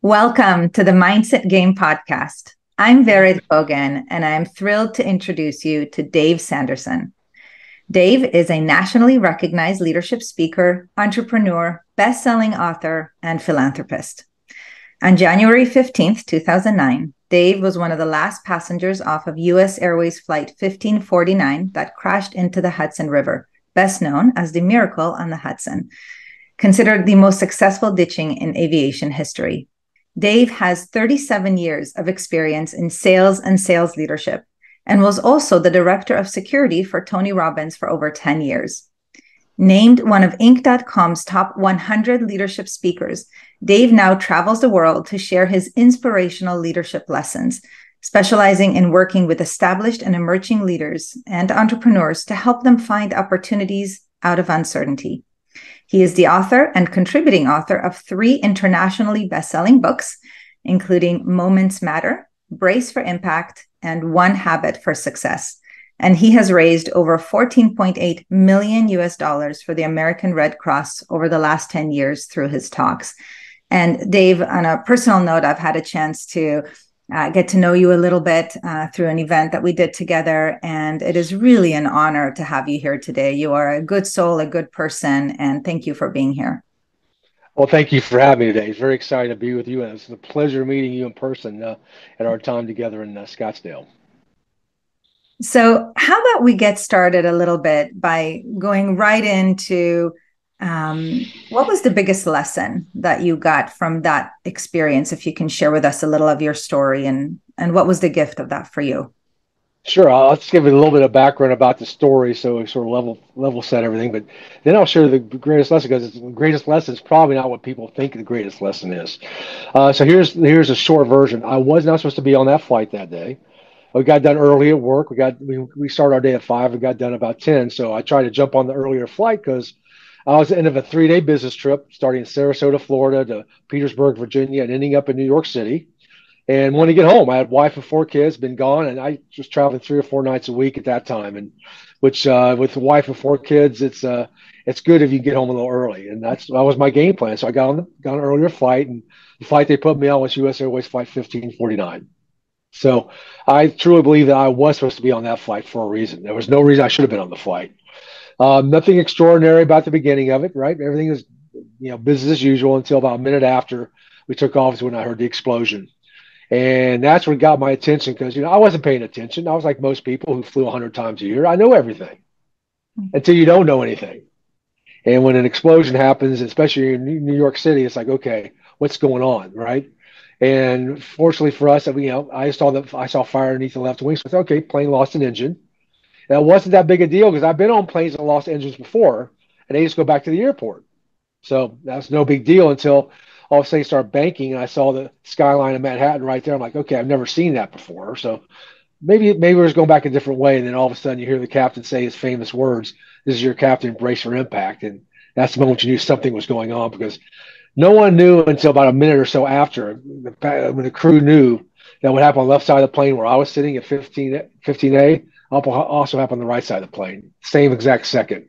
Welcome to the Mindset Game podcast. I'm Vered Kogan, and I'm thrilled to introduce you to Dave Sanderson. Dave is a nationally recognized leadership speaker, entrepreneur, best-selling author, and philanthropist. On January 15th, 2009, Dave was one of the last passengers off of US Airways Flight 1549 that crashed into the Hudson River, best known as the Miracle on the Hudson, considered the most successful ditching in aviation history. Dave has 37 years of experience in sales and sales leadership and was also the director of security for Tony Robbins for over 10 years. Named one of Inc.com's top 100 leadership speakers, Dave now travels the world to share his inspirational leadership lessons, specializing in working with established and emerging leaders and entrepreneurs to help them find opportunities out of uncertainty. He is the author and contributing author of 3 internationally best-selling books, including Moments Matter, Brace for Impact, and One Habit for Success. And he has raised over $14.8 million US for the American Red Cross over the last 10 years through his talks. And Dave, on a personal note, I've had a chance to get to know you a little bit through an event that we did together. And it is really an honor to have you here today. You are a good soul, a good person, and thank you for being here. Well, thank you for having me today. It's very exciting to be with you, and it's a pleasure meeting you in person at our time together in Scottsdale. So how about we get started a little bit by going right into what was the biggest lesson that you got from that experience? If you can share with us a little of your story and what was the gift of that for you? Sure, I'll just give you a little bit of background about the story, so we sort of level set everything. But then I'll share the greatest lesson, because the greatest lesson is probably not what people think the greatest lesson is. So here's a short version. I was not supposed to be on that flight that day. We got done early at work. We started our day at 5. We got done about 10. So I tried to jump on the earlier flight because I was at the end of a 3-day business trip, starting in Sarasota, Florida, to Petersburg, Virginia, and ending up in New York City. And when I get home, I had a wife and 4 kids, been gone, and I was traveling 3 or 4 nights a week at that time. And which with a wife and 4 kids, it's good if you get home a little early, and that was my game plan. So I got on an earlier flight, and the flight they put me on was US Airways Flight 1549. So I truly believe that I was supposed to be on that flight for a reason. There was no reason I should have been on the flight. Nothing extraordinary about the beginning of it, right? Everything was, business as usual until about a minute after we took off is when I heard the explosion. And that's what got my attention, because, I wasn't paying attention. I was like most people who flew 100 times a year. I know everything until you don't know anything. And when an explosion happens, especially in New York City, it's like, okay, what's going on, right? And fortunately for us, I saw fire underneath the left wing. So I thought, okay, plane lost an engine. And it wasn't that big a deal, because I've been on planes that lost engines before, and they just go back to the airport. So that's no big deal until all of a sudden you start banking, and I saw the skyline of Manhattan right there. I'm like, okay, I've never seen that before. So maybe we're just going back a different way. And then all of a sudden you hear the captain say his famous words, "This is your captain, brace for impact." And that's the moment you knew something was going on, because no one knew until about a minute or so after, when the crew knew that what happened on the left side of the plane where I was sitting at 15A also happened on the right side of the plane. Same exact second.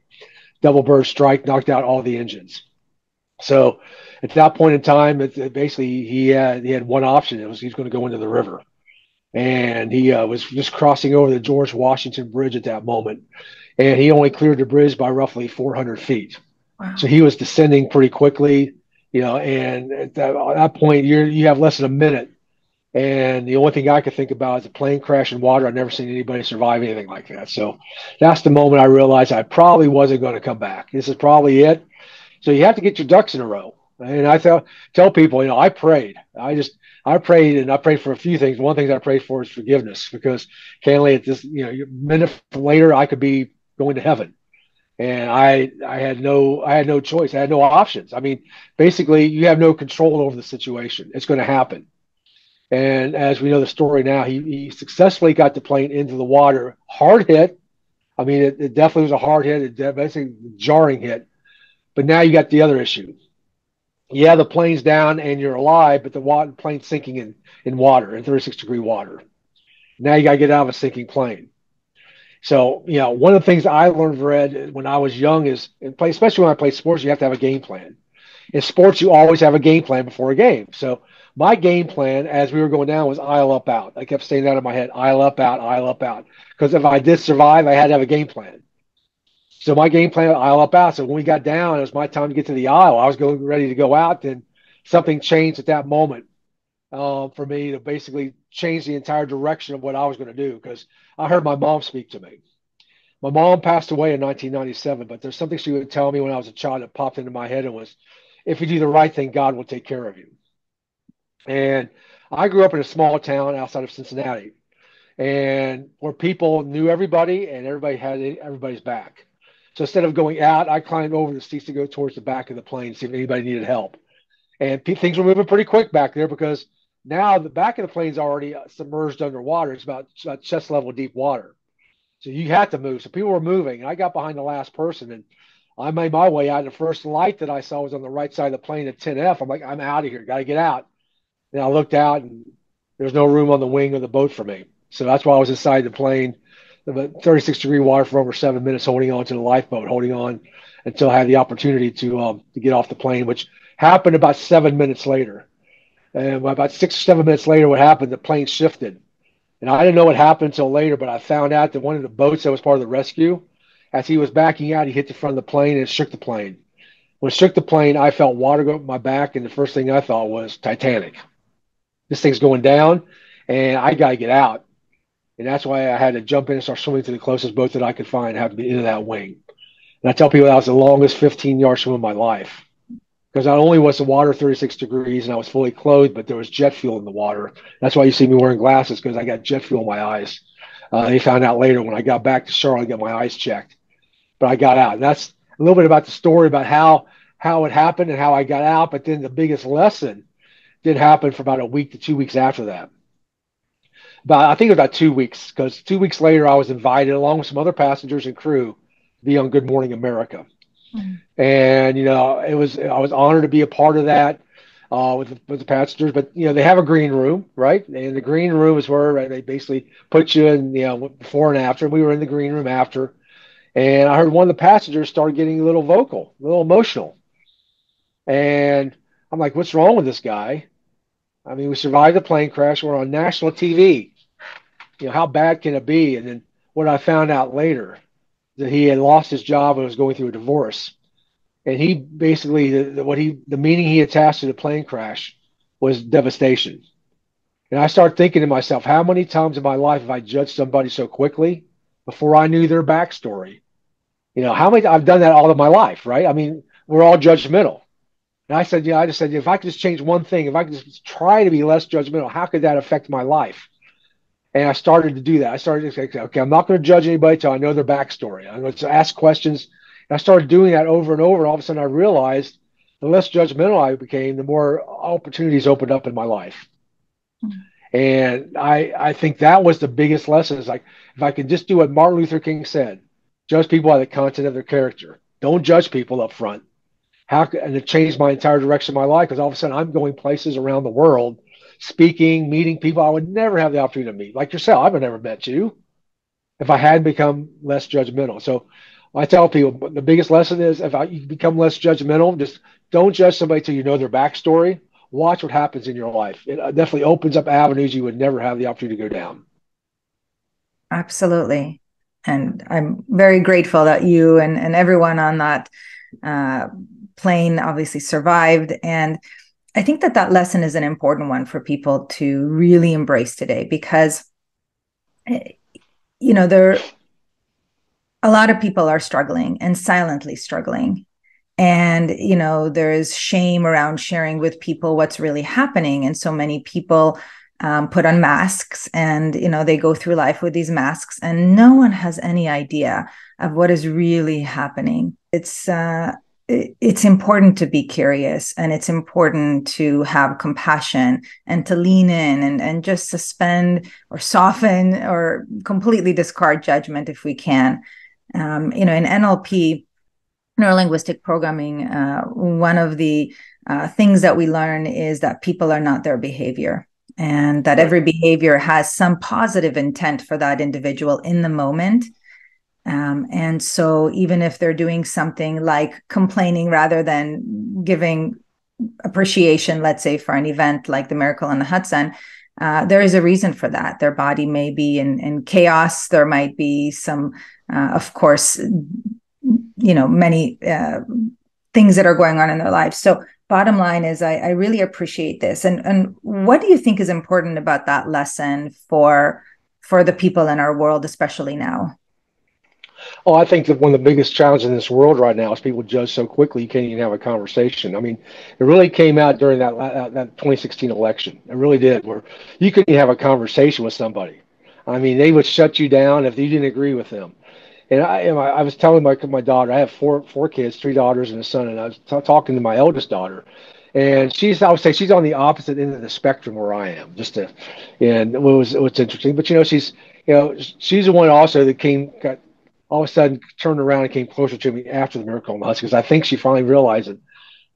Double bird strike knocked out all the engines. So at that point in time, basically he had one option. He was going to go into the river. And he was just crossing over the George Washington Bridge at that moment. And he only cleared the bridge by roughly 400 feet. Wow. So he was descending pretty quickly, and at that point you have less than a minute. And the only thing I could think about is a plane crash in water. I've never seen anybody survive anything like that. So that's the moment I realized I probably wasn't going to come back. This is probably it. So you have to get your ducks in a row. And I tell people, I prayed. I prayed, and I prayed for a few things. One thing I prayed for is forgiveness, because candidly, at this, a minute later, I could be going to heaven. And I had no choice. I had no options. I mean, basically, you have no control over the situation. It's going to happen. And as we know the story now, he successfully got the plane into the water. Hard hit. I mean, it definitely was a hard hit. It basically a jarring hit. But now you got the other issue. Yeah, the plane's down and you're alive, but the plane's sinking in water, in 36-degree water. Now you got to get out of a sinking plane. So, one of the things I learned, Red, when I was young is, especially when I played sports, you have to have a game plan. In sports, you always have a game plan before a game. So My game plan as we were going down was aisle up out. I kept saying that in my head, aisle up out, aisle up out. Because if I did survive, I had to have a game plan. So my game plan, aisle up out. So when we got down, it was my time to get to the aisle. I was going ready to go out. Then something changed at that moment for me to basically change the entire direction of what I was going to do. Because I heard my mom speak to me. My mom passed away in 1997, but there's something she would tell me when I was a child that popped into my head and was, if you do the right thing, God will take care of you. And I grew up in a small town outside of Cincinnati, and where people knew everybody and everybody had everybody's back. So instead of going out, I climbed over the seats to go towards the back of the plane, see if anybody needed help. And things were moving pretty quick back there because now the back of the plane's already submerged underwater. It's about chest level deep water. So you had to move. So people were moving. I got behind the last person and I made my way out. The first light that I saw was on the right side of the plane at 10F. I'm like, I'm out of here. Got to get out. And I looked out and there was no room on the wing of the boat for me. So that's why I was inside the plane, about 36-degree water for over 7 minutes, holding on to the lifeboat, holding on until I had the opportunity to get off the plane, which happened about 7 minutes later. And about 6 or 7 minutes later, what happened? The plane shifted. And I didn't know what happened until later, but I found out that one of the boats that was part of the rescue, as he was backing out, he hit the front of the plane and it shook the plane. When it shook the plane, I felt water go up my back, and the first thing I thought was Titanic. This thing's going down, and I got to get out. And that's why I had to jump in and start swimming to the closest boat that I could find, have to be into that wing. And I tell people that was the longest 15-yard swim of my life. Because not only was the water 36 degrees and I was fully clothed, but there was jet fuel in the water. That's why you see me wearing glasses, because I got jet fuel in my eyes. They found out later when I got back to Charlotte, I got my eyes checked. But I got out. And that's a little bit about the story about how it happened and how I got out. But then the biggest lesson did happen for about a week to 2 weeks after that. But I think it was about 2 weeks, because 2 weeks later I was invited along with some other passengers and crew to be on Good Morning America. Mm. And I was honored to be a part of that with the passengers. But they have a green room, right? And the green room is where, right, they basically put you in, before and after. We were in the green room after, and I heard one of the passengers start getting a little vocal, a little emotional, and I'm like, "What's wrong with this guy?" I mean, we survived the plane crash. We're on national TV. How bad can it be? And then what I found out later, that he had lost his job and was going through a divorce. And he basically, the meaning he attached to the plane crash was devastation. And I started thinking to myself, how many times in my life have I judged somebody so quickly before I knew their backstory? How many, I've done that all of my life, right? I mean, we're all judgmental. And I just said, if I could just change one thing, if I could just try to be less judgmental, how could that affect my life? And I started to do that. I started to say, okay, I'm not going to judge anybody until I know their backstory. I'm going to ask questions. And I started doing that over and over. And all of a sudden I realized the less judgmental I became, the more opportunities opened up in my life. Mm-hmm. And I think that was the biggest lesson, is like, if I could just do what Martin Luther King said, judge people by the content of their character. Don't judge people up front. And it changed my entire direction of my life, because all of a sudden I'm going places around the world, speaking, meeting people I would never have the opportunity to meet, like yourself. I've never met you if I hadn't become less judgmental. So I tell people the biggest lesson is, you become less judgmental, just don't judge somebody till you know their backstory. Watch what happens in your life. It definitely opens up avenues you would never have the opportunity to go down. Absolutely. And I'm very grateful that you and everyone on that plane obviously survived. And I think that lesson is an important one for people to really embrace today, because, a lot of people are struggling and silently struggling. And, there is shame around sharing with people what's really happening. And so many people put on masks and, they go through life with these masks, and no one has any idea of what is really happening. It's important to be curious, and it's important to have compassion and to lean in and just suspend or soften or completely discard judgment if we can. In NLP, neurolinguistic programming, one of the things that we learn is that people are not their behavior, and that every behavior has some positive intent for that individual in the moment. And so even if they're doing something like complaining rather than giving appreciation, let's say, for an event like the Miracle on the Hudson, there is a reason for that. Their body may be in chaos. There might be some, of course, many things that are going on in their lives. So bottom line is I really appreciate this. And what do you think is important about that lesson for the people in our world, especially now? Oh, I think that one of the biggest challenges in this world right now is people judge so quickly you can't even have a conversation. I mean, it really came out during that 2016 election. It really did, where you couldn't even have a conversation with somebody. I mean, they would shut you down if you didn't agree with them. And I was telling my daughter, I have four kids, three daughters and a son, and I was talking to my eldest daughter, and I would say she's on the opposite end of the spectrum where I am. And what's interesting, but she's the one also that got all of a sudden turned around and came closer to me after the Miracle on the Hudson, because I think she finally realized that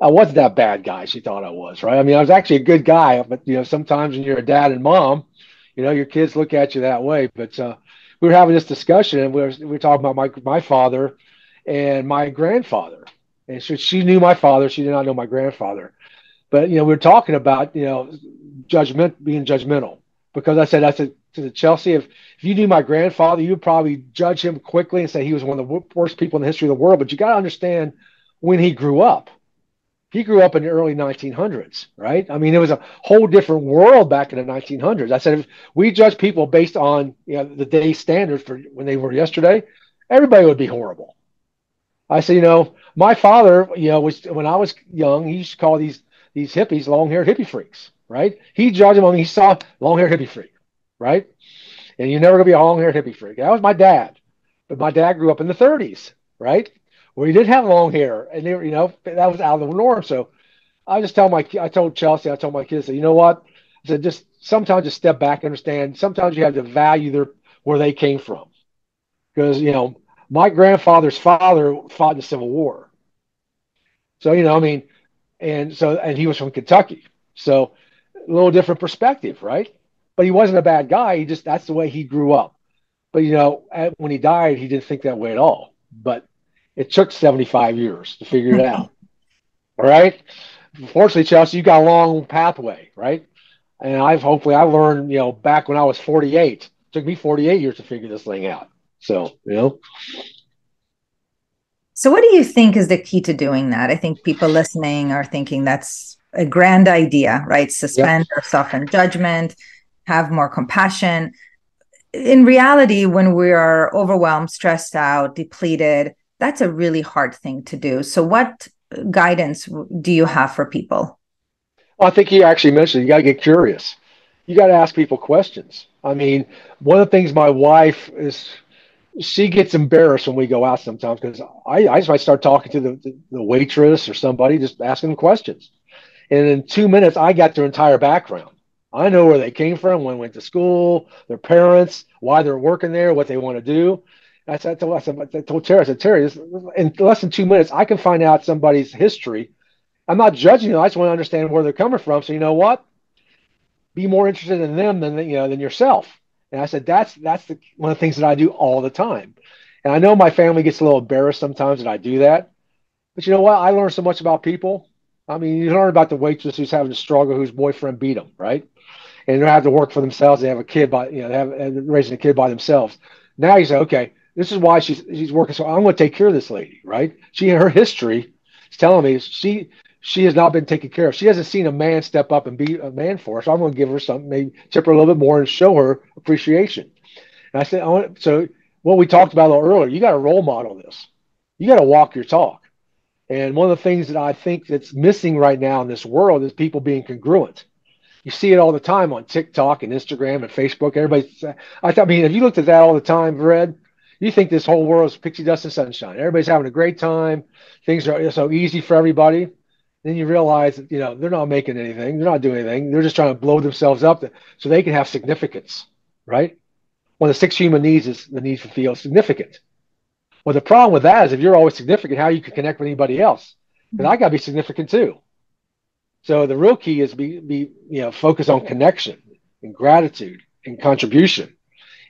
I wasn't that bad guy she thought I was, right? I mean, I was actually a good guy, but sometimes when you're a dad and mom, your kids look at you that way. But we were having this discussion, and we were talking about my father and my grandfather. And she knew my father, she did not know my grandfather. But we were talking about judgment, being judgmental, because I said to Chelsea, if you knew my grandfather, you would probably judge him quickly and say he was one of the worst people in the history of the world. But you got to understand when he grew up. He grew up in the early 1900s, right? I mean, it was a whole different world back in the 1900s. I said, if we judge people based on the day standards for when they were yesterday, everybody would be horrible. I said, my father, was, when I was young, he used to call these hippies long-haired hippie freaks, right? He judged them on, he saw long-haired hippie freak, right? And you're never going to be a long-haired hippie freak. That was my dad. But my dad grew up in the 30s, right? Where he did have long hair, and that was out of the norm. So I told Chelsea, I told my kids, you know what? I said, just sometimes just step back, understand. Sometimes you have to value where they came from, because my grandfather's father fought in the Civil War. So I mean, and he was from Kentucky, so a little different perspective, right? But he wasn't a bad guy. That's the way he grew up. But when he died, he didn't think that way at all. But it took 75 years to figure it out. All right. Fortunately, Chelsea, you got a long pathway, right? And I learned, back when I was 48. It took me 48 years to figure this thing out. So. So what do you think is the key to doing that? I think people listening are thinking that's a grand idea, right? Suspend or soften judgment, have more compassion. In reality, when we are overwhelmed, stressed out, depleted, that's a really hard thing to do. So what guidance do you have for people? Well, I think you actually mentioned you got to get curious. You got to ask people questions. I mean, one of the things my wife is, she gets embarrassed when we go out sometimes, because I just might start talking to the waitress or somebody, just asking them questions. And in 2 minutes, I got their entire background. I know where they came from, when they went to school, their parents, why they're working there, what they want to do. I told Terry, I said, Terry, in less than 2 minutes, I can find out somebody's history. I'm not judging them. I just want to understand where they're coming from. So you know what? Be more interested in them than yourself. And I said, that's one of the things that I do all the time. And I know my family gets a little embarrassed sometimes that I do that. But you know what? I learned so much about people. I mean, you learn about the waitress who's having a struggle, whose boyfriend beat them, right? And they have to work for themselves. They have a kid they have raising a kid by themselves. Now you say, okay, this is why she's working. So I'm going to take care of this lady, right? Her history is telling me she has not been taken care of. She hasn't seen a man step up and be a man for her. So I'm going to give her something, maybe tip her a little bit more and show her appreciation. And I said, so what we talked about a little earlier, you got to role model this. You got to walk your talk. And one of the things that I think that's missing right now in this world is people being congruent. You see it all the time on TikTok and Instagram and Facebook. I mean, if you looked at that all the time, Red, you think this whole world is pixie dust and sunshine. Everybody's having a great time. Things are so easy for everybody. Then you realize that, they're not making anything. They're not doing anything. They're just trying to blow themselves up so they can have significance, right? One of the 6 human needs is the need to feel significant. Well, the problem with that is if you're always significant, how you can connect with anybody else? Because I got to be significant too. So the real key is be focus on connection and gratitude and contribution.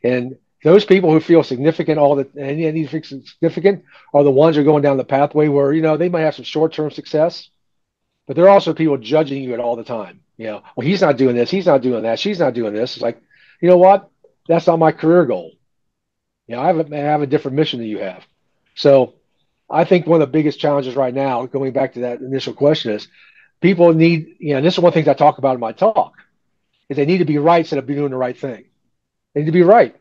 And those people who feel significant and need to feel significant are the ones who are going down the pathway where they might have some short-term success, but there are also people judging you at all the time. Well, he's not doing this, he's not doing that, she's not doing this. It's like, you know what? That's not my career goal. I have a different mission than you have. So I think one of the biggest challenges right now, going back to that initial question, is people need, and this is one of the things I talk about in my talk, is they need to be right instead of doing the right thing. They need to be right.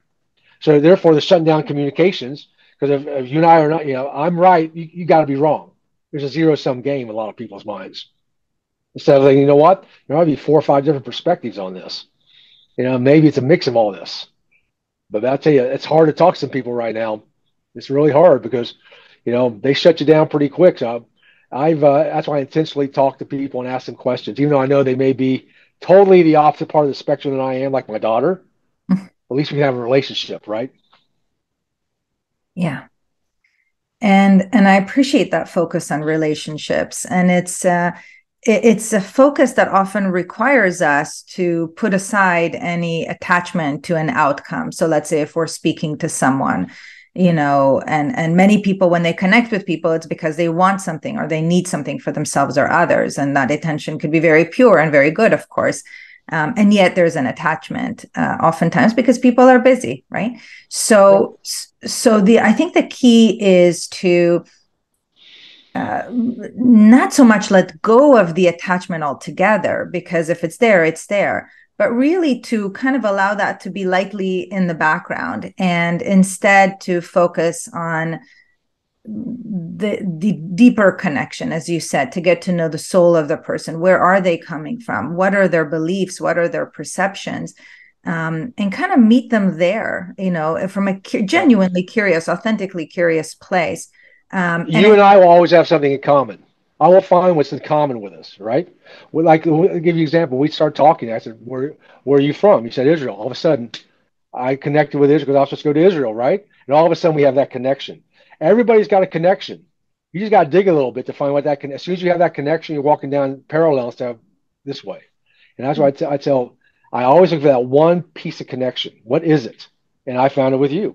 So therefore, they're shutting down communications because if you and I are not, I'm right, you got to be wrong. There's a zero-sum game in a lot of people's minds. Instead of thinking, you know what, there might be 4 or 5 different perspectives on this. Maybe it's a mix of all this. But I'll tell you, it's hard to talk to some people right now. It's really hard because, they shut you down pretty quick. So that's why I intentionally talk to people and ask them questions, even though I know they may be totally the opposite part of the spectrum than I am, like my daughter. At least we can have a relationship, right? Yeah. And I appreciate that focus on relationships. And it's a focus that often requires us to put aside any attachment to an outcome. So let's say if we're speaking to someone, and many people, when they connect with people, it's because they want something or they need something for themselves or others. And that intention could be very pure and very good, of course. And yet there's an attachment, oftentimes because people are busy, right? So I think the key is to not so much let go of the attachment altogether, because if it's there, it's there, but really to kind of allow that to be lightly in the background and instead to focus on the deeper connection, as you said, to get to know the soul of the person. Where are they coming from? What are their beliefs? What are their perceptions? And kind of meet them there, from a genuinely curious, authentically curious place. You and I will always have something in common. I will find what's in common with us, right? I'll give you an example. We start talking. I said, where are you from? You said Israel. All of a sudden, I connected with Israel because I was supposed to go to Israel, right? And all of a sudden, we have that connection. Everybody's got a connection. You just got to dig a little bit to find what that can. As soon as you have that connection, you're walking down parallel instead of this way. And that's why I always look for that one piece of connection. What is it? And I found it with you.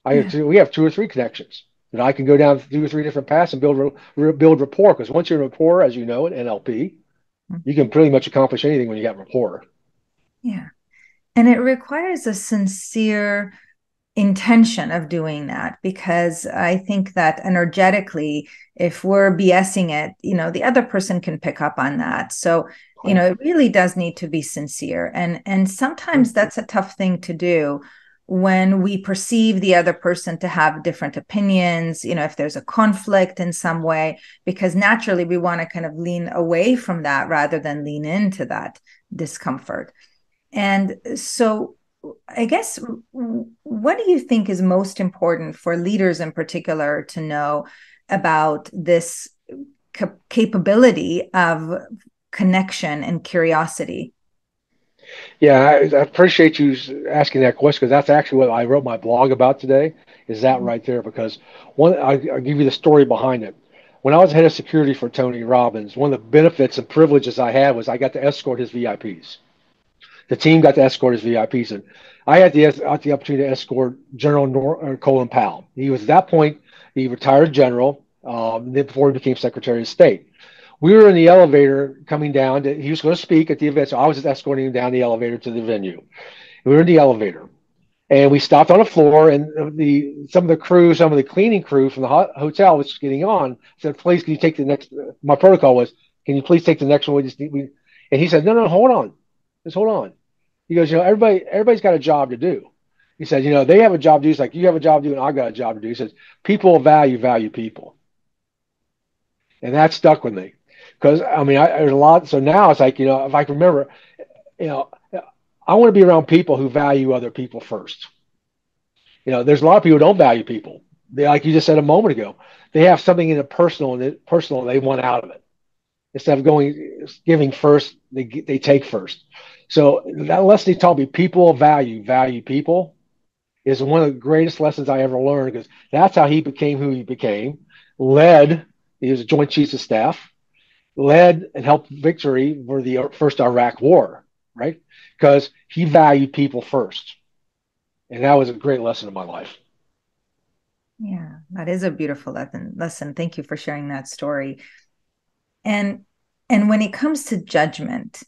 We have 2 or 3 connections. And I can go down 2 or 3 different paths and build rapport. Because once you're in rapport, as you know in NLP, you can pretty much accomplish anything when you got rapport. Yeah. And it requires a sincere intention of doing that, because I think that energetically, if we're BSing it, the other person can pick up on that. So, it really does need to be sincere. And sometimes that's a tough thing to do when we perceive the other person to have different opinions, if there's a conflict in some way, because naturally we want to kind of lean away from that rather than lean into that discomfort. And so I guess, what do you think is most important for leaders in particular to know about this capability of connection and curiosity? Yeah, I appreciate you asking that question because that's actually what I wrote my blog about today. Is that right there? Because I'll give you the story behind it. When I was head of security for Tony Robbins, one of the benefits and privileges I had was I got to escort his VIPs. The team got to escort his VIPs, and I had the opportunity to escort General Colin Powell. He was at that point, he retired general before he became Secretary of State. We were in the elevator coming down. He was going to speak at the event, so I was just escorting him down the elevator to the venue. We were in the elevator, and we stopped on the floor, and some of the cleaning crew from the hotel was getting on. Said, "Please, can you take the next?" My protocol was, "Can you please take the next one? And he said, "No, hold on, just hold on." He goes, everybody's got a job to do. He said, they have a job to do. It's like you have a job to do, and I got a job to do. He says, people value people, and that stuck with me because there's a lot. So now it's like if I can remember, I want to be around people who value other people first. There's a lot of people who don't value people. They, like you just said a moment ago, they have something in the personal they want out of it. Instead of giving first, they take first. So that lesson he taught me, people value people, is one of the greatest lessons I ever learned because that's how he became who he became. He was a Joint Chiefs of Staff, led and helped victory for the first Iraq War, right? Because he valued people first. And that was a great lesson in my life. Yeah, that is a beautiful lesson. Thank you for sharing that story. And And when it comes to judgment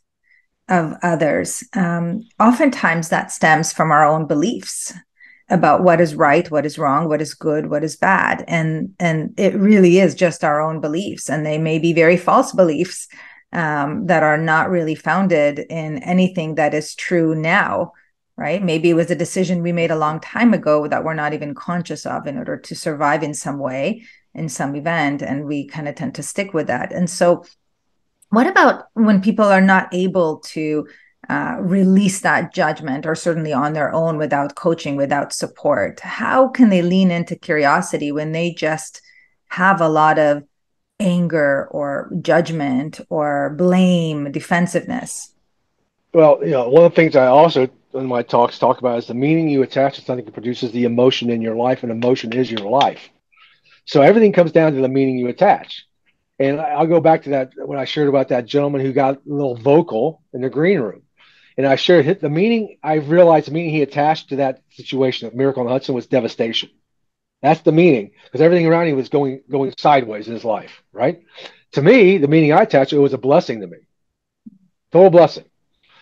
of others, oftentimes that stems from our own beliefs about what is right, what is wrong, what is good, what is bad. And it really is just our own beliefs. And they may be very false beliefs that are not really founded in anything that is true now, right? Maybe it was a decision we made a long time ago that we're not even conscious of in order to survive in some way, in some event. And we kind of tend to stick with that. And so what about when people are not able to release that judgment, or certainly on their own without coaching, without support? How can they lean into curiosity when they just have a lot of anger or judgment or blame, defensiveness? Well, one of the things I also in my talks talk about is the meaning you attach to something that produces the emotion in your life, and emotion is your life. So everything comes down to the meaning you attach. And I'll go back to that when I shared about that gentleman who got a little vocal in the green room. And I shared the meaning, I realized the meaning he attached to that situation of Miracle on the Hudson was devastation. That's the meaning, because everything around him was going sideways in his life, right? To me, the meaning I attached, it was a blessing to me, total blessing,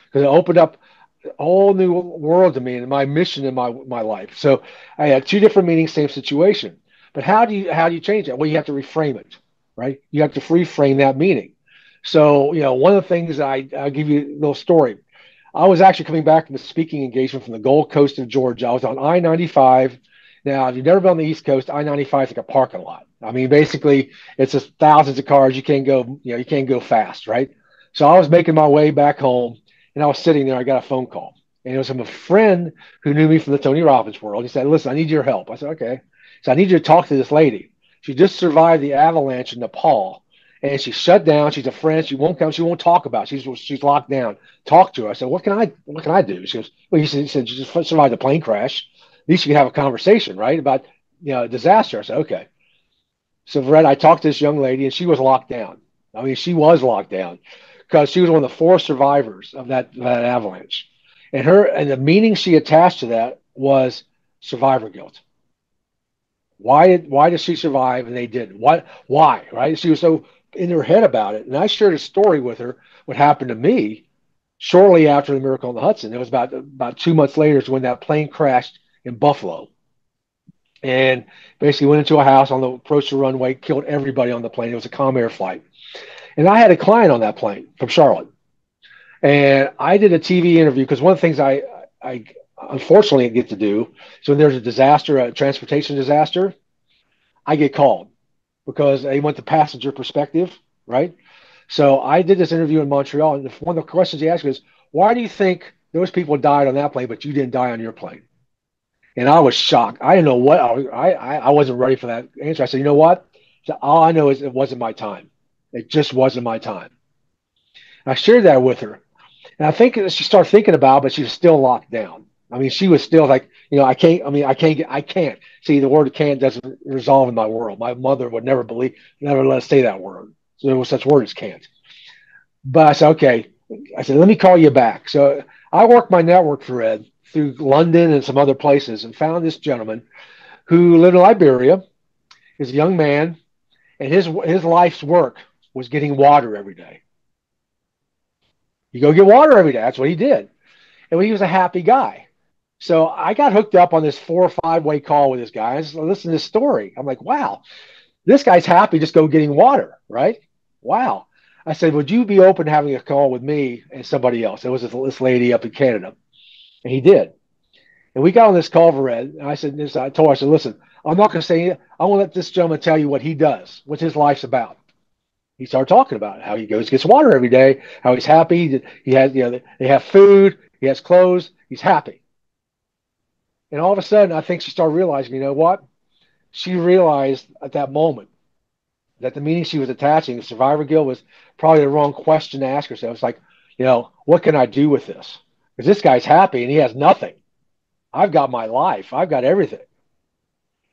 because it opened up a whole new world to me and my mission in my life. So I had two different meanings, same situation. But how do you change that? Well, you have to reframe it, right? You have to reframe that meaning. So, one of the things I'll give you a little story. I was actually coming back from a speaking engagement from the Gold Coast of Georgia. I was on I-95. Now, if you've never been on the East Coast, I-95 is like a parking lot. I mean, basically, it's just thousands of cars. You can't go fast, right? So I was making my way back home, and I was sitting there. I got a phone call, and it was from a friend who knew me from the Tony Robbins world. He said, "Listen, I need your help." I said, "Okay." So I need you to talk to this lady. She just survived the avalanche in Nepal, and she's shut down. She's a friend. She won't come. She won't talk about it. She's locked down. Talk to her. I said, "What can I do?" She goes, "Well," he said, "You just survived a plane crash. At least you can have a conversation, right, about disaster." I said, "Okay." So, Fred, I talked to this young lady, and she was locked down. I mean, she was locked down because she was one of the four survivors of that avalanche, and the meaning she attached to that was survivor guilt. Why did she survive and they didn't? Why? Right? She was so in her head about it. And I shared a story with her, what happened to me shortly after the Miracle on the Hudson. It was about 2 months later is when that plane crashed in Buffalo. And basically went into a house on the approach to the runway, killed everybody on the plane. It was a Comair flight. And I had a client on that plane from Charlotte. And I did a TV interview because one of the things I unfortunately get to do is when there's a disaster, a transportation disaster, I get called because they want the passenger perspective, right? So I did this interview in Montreal, and one of the questions he asked me is, "Why do you think those people died on that plane, but you didn't die on your plane?" And I was shocked. I didn't know what I wasn't ready for that answer. I said, "You know what? All I know is it wasn't my time. It just wasn't my time." And I shared that with her. And I think she started thinking about it, but she was still locked down. I mean, she was still like, I can't. I mean, I can't. See, the word can't doesn't resolve in my world. My mother would never let us say that word. So there was such word as can't. But I said, okay. I said, let me call you back. So I worked my network thread through London and some other places and found this gentleman who lived in Liberia. He's a young man, and his life's work was getting water every day. You go get water every day. That's what he did. And he was a happy guy. So I got hooked up on this 4 or 5 way call with this guy. I just listened to this story. I'm like, wow, this guy's happy just go getting water, right? Wow. I said, would you be open to having a call with me and somebody else? It was this lady up in Canada. And he did. And we got on this call for Red. And I told her, I said, listen, I'm not going to say it. I want to let this gentleman tell you what he does, what his life's about. He started talking about how he goes, gets water every day, how he's happy. He has, they have food, he has clothes, he's happy. And all of a sudden, I think she started realizing, you know what? She realized at that moment that the meaning she was attaching to survivor guilt was probably the wrong question to ask herself. It's like, what can I do with this? Because this guy's happy and he has nothing. I've got my life. I've got everything.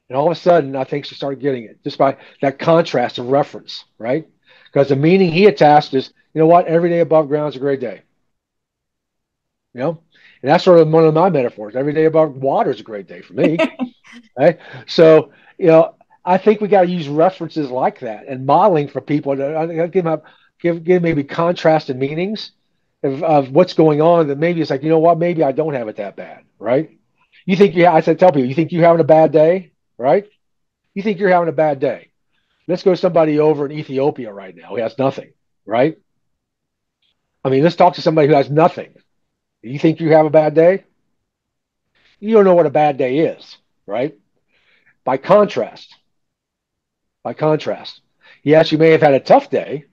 And all of a sudden, I think she started getting it just by that contrast of reference, right? Because the meaning he attached is, you know what? Every day above ground is a great day. And that's sort of one of my metaphors. Every day above water is a great day for me. Right? So, I think we got to use references like that and modeling for people. I give give maybe contrasted meanings of what's going on, that maybe it's like, you know what, maybe I don't have it that bad, right? You think I said, tell people, you think you're having a bad day, right? You think you're having a bad day. Let's go to somebody over in Ethiopia right now who has nothing, right? I mean, let's talk to somebody who has nothing. You think you have a bad day? You don't know what a bad day is, right? By contrast, by contrast, yes, you may have had a tough day.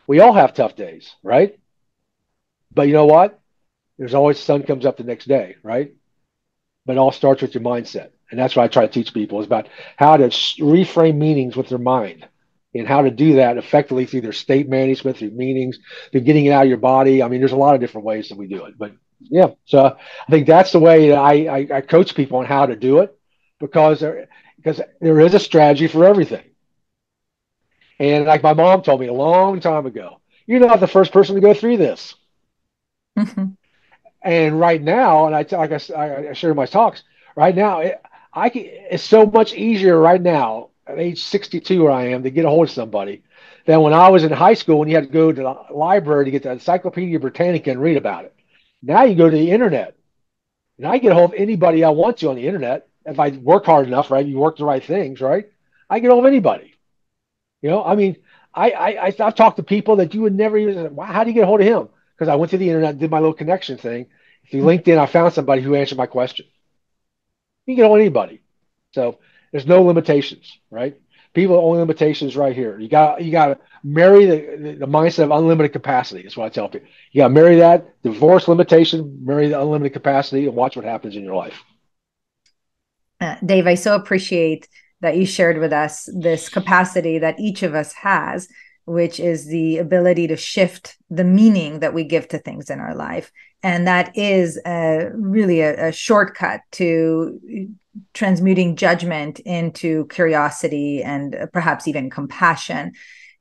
We all have tough days, right? But you know what? There's always the sun comes up the next day, right? But it all starts with your mindset. And that's what I try to teach people, is about how to reframe meanings with their mind, and how to do that effectively through their state management, through meanings, through getting it out of your body. I mean, there's a lot of different ways that we do it. But yeah, so I think that's the way that I coach people on how to do it, because there is a strategy for everything. And like my mom told me a long time ago, you're not the first person to go through this. Mm-hmm. And right now, and I share in my talks, right now, it's so much easier right now at age 62 where I am to get a hold of somebody than when I was in high school, when you had to go to the library to get the Encyclopedia Britannica and read about it. Now you go to the internet, and I get a hold of anybody I want to on the internet. If I work hard enough, right? You work the right things, right? I get a hold of anybody. I mean, I've talked to people that you would never even, wow, how do you get a hold of him? Because I went to the internet, did my little connection thing. Through LinkedIn, I found somebody who answered my question. You can get on anybody. So there's no limitations, right? People, only limitations right here. You got to marry the mindset of unlimited capacity. That's what I tell people. You got to marry that, divorce limitation, marry the unlimited capacity, and watch what happens in your life. Dave, I so appreciate that you shared with us this capacity that each of us has, which is the ability to shift the meaning that we give to things in our life. And that is really a shortcut to transmuting judgment into curiosity and perhaps even compassion.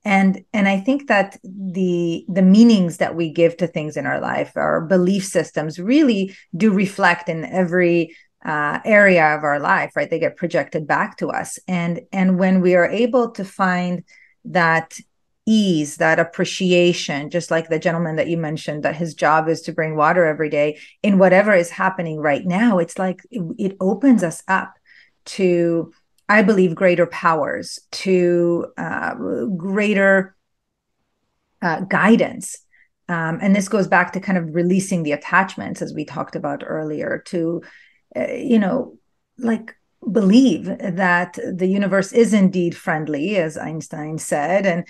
And I think that the meanings that we give to things in our life, our belief systems, really do reflect in every area of our life, right? They get projected back to us. And when we are able to find that ease, that appreciation, just like the gentleman that you mentioned, that his job is to bring water every day in whatever is happening right now, it's like it opens us up to, I believe, greater powers, to greater guidance. And this goes back to kind of releasing the attachments, as we talked about earlier, to like believe that the universe is indeed friendly, as Einstein said, and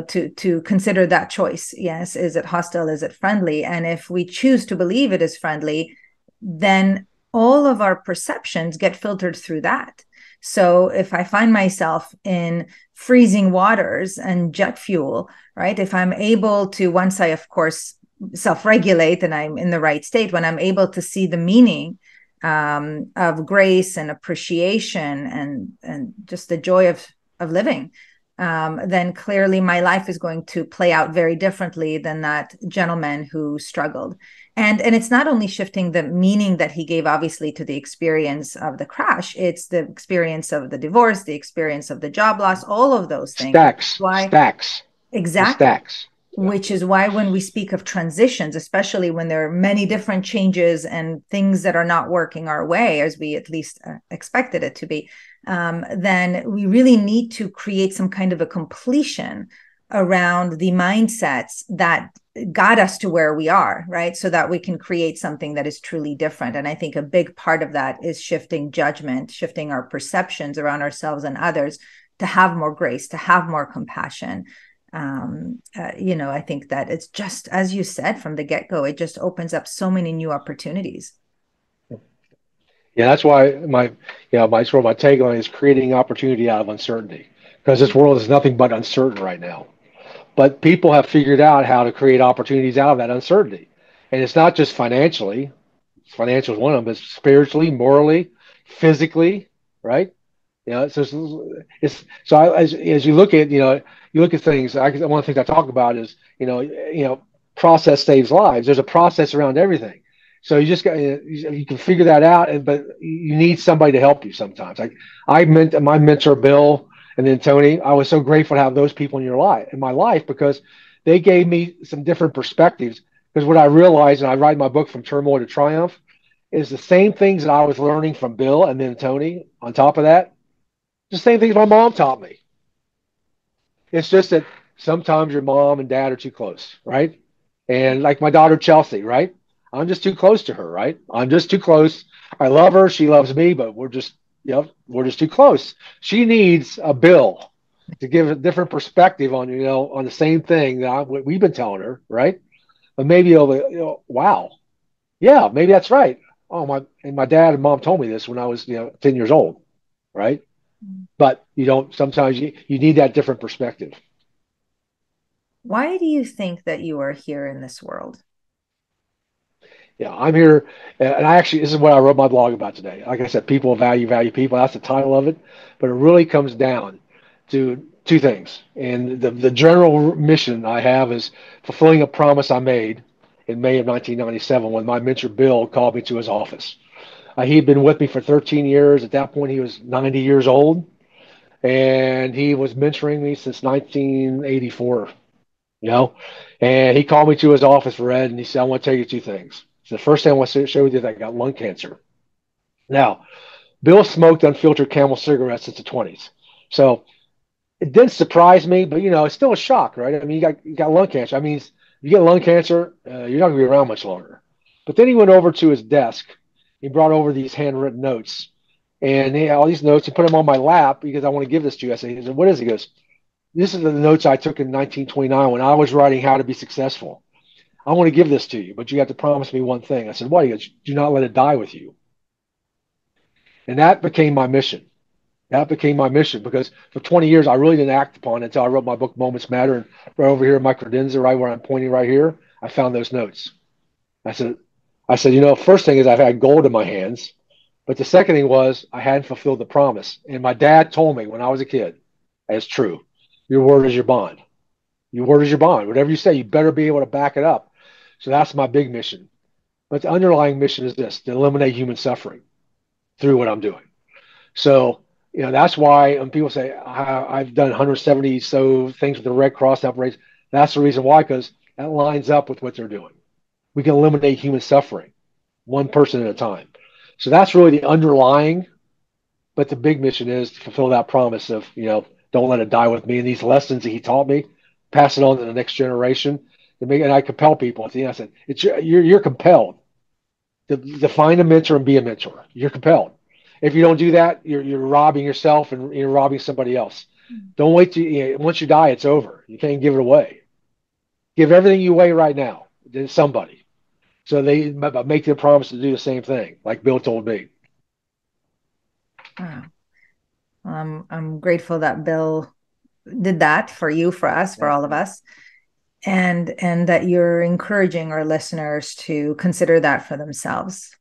to consider that choice. Yes, is it hostile? Is it friendly? And if we choose to believe it is friendly, then all of our perceptions get filtered through that. So if I find myself in freezing waters and jet fuel, right? If I'm able to, once I, of course, self-regulate and I'm in the right state, when I'm able to see the meaning of grace and appreciation and just the joy of living, then clearly my life is going to play out very differently than that gentleman who struggled. And it's not only shifting the meaning that he gave, obviously, to the experience of the crash, it's the experience of the divorce, the experience of the job loss, all of those things. Stacks. Exactly. Stacks. Which is why when we speak of transitions, especially when there are many different changes and things that are not working our way, as we at least expected it to be, then we really need to create some kind of a completion around the mindsets that got us to where we are, right? So that we can create something that is truly different. And I think a big part of that is shifting judgment, shifting our perceptions around ourselves and others to have more grace, to have more compassion. I think that it's just, as you said from the get-go, it just opens up so many new opportunities. Yeah, that's why my tagline is creating opportunity out of uncertainty, because this world is nothing but uncertain right now. But people have figured out how to create opportunities out of that uncertainty. And it's not just financially. Financial is one of them, but spiritually, morally, physically, right? As you look at things. One of the things I talk about is process saves lives. There's a process around everything. So you just got you can figure that out, but you need somebody to help you sometimes. Like my mentor Bill, and then Tony. I was so grateful to have those people in my life, because they gave me some different perspectives because what I realized, and I write my book From Turmoil to Triumph, is the same things that I was learning from Bill and then Tony on top of that, the same things my mom taught me. It's just that sometimes your mom and dad are too close, right? And like my daughter Chelsea, right? I'm just too close to her, right? I'm just too close. I love her, she loves me, but we're just too close. She needs a Bill to give a different perspective on on the same thing that we've been telling her, right? But maybe wow, yeah, maybe that's right. Oh my dad and mom told me this when I was 10 years old, right? But you don't sometimes you need that different perspective. Why do you think that you are here in this world? Yeah, I'm here, and I actually this is what I wrote my blog about today. Like I said, people value people. That's the title of it, but it really comes down to two things. And the general mission I have is fulfilling a promise I made in May of 1997 when my mentor Bill called me to his office. He'd been with me for 13 years. At that point, he was 90 years old, and he was mentoring me since 1984. you know. And he called me to his office, Red, and he said, I want to tell you two things. So the first thing I want to share with you is that I got lung cancer. Now, Bill smoked unfiltered Camel cigarettes since the 20s. So it didn't surprise me, but it's still a shock, right? I mean, you got lung cancer. I mean, if you get lung cancer, you're not going to be around much longer. But then he went over to his desk. He brought over these handwritten notes, and he had all these notes. He put them on my lap because I want to give this to you. I said, "What is it?" He goes, "This is the notes I took in 1929 when I was writing How to Be Successful. I want to give this to you, but you have to promise me one thing." I said, "What?" He goes, "Do not let it die with you." And that became my mission. That became my mission because for 20 years I really didn't act upon it until I wrote my book Moments Matter. And right over here in my credenza, right where I'm pointing right here, I found those notes. I said, first thing is I've had gold in my hands, but the second thing was I hadn't fulfilled the promise. And my dad told me when I was a kid, it's true. Your word is your bond. Your word is your bond. Whatever you say, you better be able to back it up. So that's my big mission. But the underlying mission is this: to eliminate human suffering through what I'm doing. So, that's why when people say I've done 170 so things with the Red Cross operations, that's the reason why, because that lines up with what they're doing. We can eliminate human suffering one person at a time. So that's really the underlying, but the big mission is to fulfill that promise of, don't let it die with me. And these lessons that he taught me, pass it on to the next generation. And I compel people. At the end, I said, you're compelled to find a mentor and be a mentor. You're compelled. If you don't do that, you're robbing yourself and you're robbing somebody else. Don't wait to once you die, it's over. You can't give it away. Give everything you weigh right now to somebody. So they make their promise to do the same thing, like Bill told me. Wow. I'm grateful that Bill did that for you, for us, for all of us, and that you're encouraging our listeners to consider that for themselves,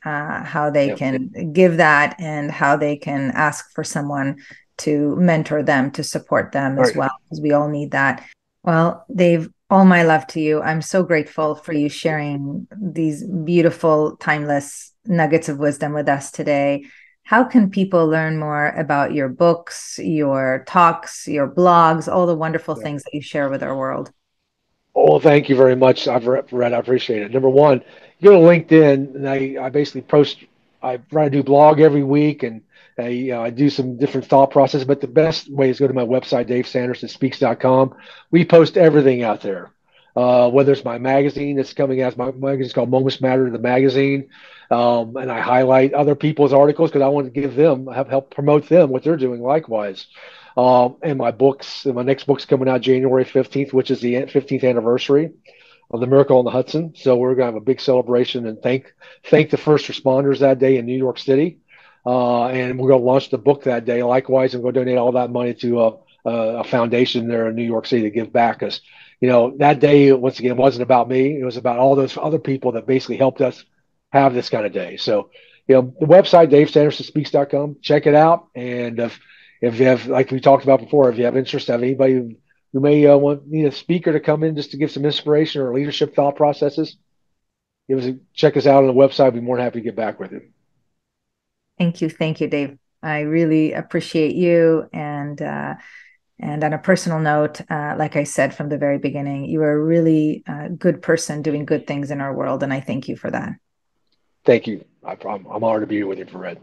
how they can give that and how they can ask for someone to mentor them, to support them as well, because we all need that. Well, Dave, all my love to you. I'm so grateful for you sharing these beautiful, timeless nuggets of wisdom with us today. How can people learn more about your books, your talks, your blogs, all the wonderful things that you share with our world? Oh, thank you very much. I've read. I appreciate it. Number one, you go to LinkedIn, and I basically post. I try to do blog every week, and I do some different thought process. But the best way is go to my website, DaveSandersonSpeaks.com. We post everything out there. Whether it's my magazine that's coming out, my magazine is called Moments Matter, the magazine, and I highlight other people's articles because I want to give them, help promote them what they're doing likewise. And my next book's coming out January 15th, which is the 15th anniversary of the Miracle on the Hudson. So we're going to have a big celebration and thank the first responders that day in New York City. And we're going to launch the book that day. Likewise, I'm going to donate all that money to a foundation there in New York City to give back. Because, that day, once again, wasn't about me. It was about all those other people that basically helped us have this kind of day. So, the website, DaveSandersonSpeaks.com, check it out. And if you have, like we talked about before, if you have interest, have anybody who may need a speaker to come in just to give some inspiration or leadership thought processes, check us out on the website. I'd be more than happy to get back with you. Thank you, Dave. I really appreciate you, and And on a personal note, like I said from the very beginning, you are a really good person doing good things in our world. And I thank you for that. Thank you. I'm honored to be here with you, Fred.